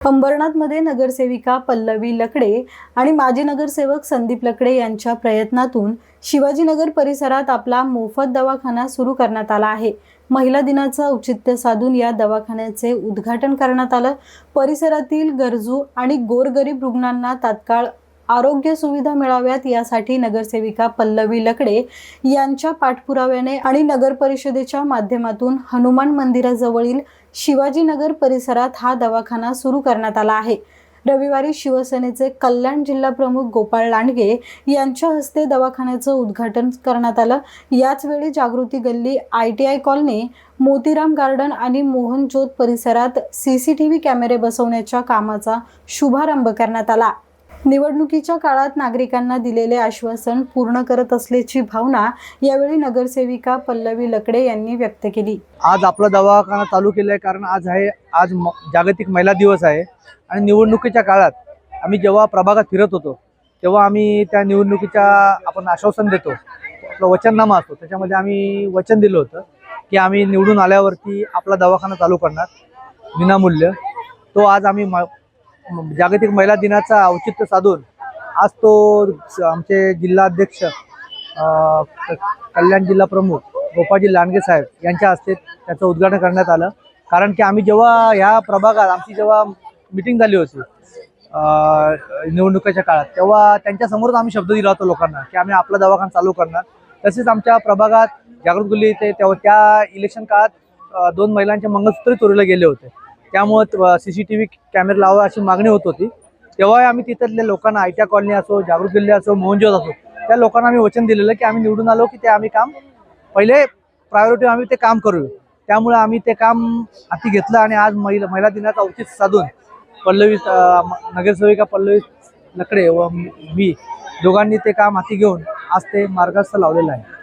अंबरनाथमध्ये नगरसेविका पल्लवी लकडे आणि माजी नगरसेवक संदीप लकडे यांच्या प्रयत्नातून शिवाजीनगर परिसरात आपला मोफत दवाखाना सुरू करण्यात आला आहे। महिला दिनाचं औचित्य साधून या दवाखान्याचे उद्घाटन करण्यात आलं। परिसरातील गरजू आणि गोरगरीब रुग्णांना तात्काळ आरोग्य सुविधा मिळाव्यात यासाठी नगरसेविका पल्लवी लकडे यांच्या पाठपुराव्याने आणि नगर परिषदेच्या माध्यमातून हनुमान मंदिराजवळील शिवाजीनगर परिसरात हा दवाखाना सुरू करण्यात आला आहे। रविवारी शिवसेनेचे कल्याण जिल्हा प्रमुख गोपाळ लांडगे यांच्या हस्ते दवाखान्याचं उद्घाटन करण्यात आलं। याच वेळी जागृती गल्ली, ITI कॉलनी, मोतीराम गार्डन आणि मोहन ज्योत परिसरात CCTV कॅमेरे बसवण्याच्या कामाचा शुभारंभ करण्यात आला। निवडणुकीच्या काळात नागरिकांना दिलेले आश्वासन पूर्ण करत असल्याची भावना यावेळी नगरसेविका पल्लवी लकडे यांनी व्यक्त केली। आज आपला दवाखाना चालू केलाय कारण आज जागतिक महिला दिवस आहे आणि निवडणुकीच्या काळात आम्ही जेव्हा प्रभागात फिरत होतो तेव्हा आम्ही त्या निवडणुकीच्या आपण आश्वासन देतो, आपला वचननामा असतो, त्याच्यामध्ये आम्ही वचन दिलं होतं की आम्ही निवडून आल्यावरती आपला दवाखाना चालू करणार विनामूल्य। तो आज आम्ही जागतिक महिला दिनाचा औचित्य साधून आज तो आमचे जिल्हाध्यक्ष कल्याण जिल्हा प्रमुख गोपाळजी लांडगे साहेब यांच्या हस्ते त्याचं उद्घाटन करण्यात आलं। कारण की आम्ही जेव्हा ह्या प्रभागात आमची जेव्हा मीटिंग झाली होती निवडणुकीच्या काळात तेव्हा त्यांच्यासमोरच आम्ही शब्द दिला होता लोकांना की आम्ही आपला दवाखाना चालू करणार। तसेच आमच्या प्रभागात जागृत गल्ली येते तेव्हा त्या इलेक्शन काळात 2 महिलांचे मंगळसूत्र चोरीला गेले होते, त्यामुळे CCTV कॅमेरे लावा अशी मागणी होत होती। तेव्हा आम्ही तिथल्या लोकांना, ITI कॉलनी असो, जागृत गल्ली असो, मोहन ज्योत असो, त्या लोकांना आम्ही वचन दिलेलं की आम्ही निवडून आलो की ते आम्ही काम पहिले प्रायोरिटी आम्ही ते काम करू। त्यामुळे आम्ही ते काम हाती घेतलं आणि आज महिला दिनाचं औचित्य साधून नगरसेविका पल्लवी लकडे व मी दोघांनी ते काम हाती घेऊन आज ते मार्गस्थ लावलेलं आहे।